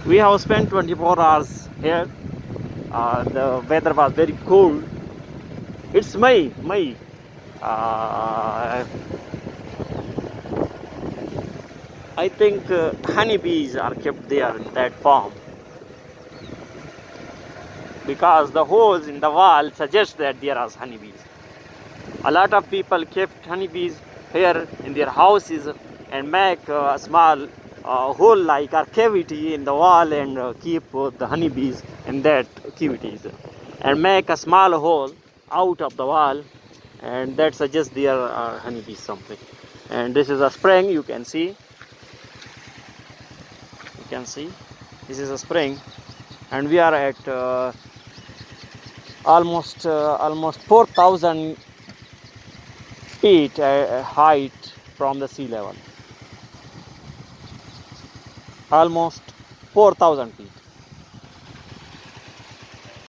We have spent 24 hours here. The weather was very cold. It's May. Uh, I think honeybees are kept there in that farm because the holes in the wall suggest that there are honeybees. A lot of people kept honeybees here in their houses and make a small hole like a cavity in the wall and keep the honeybees in that cavities and make a small hole out of the wall, and that suggests there are honeybees something. And this is a spring, you can see this is a spring, and we are at almost 4,000 feet height from the sea level, almost 4,000 feet.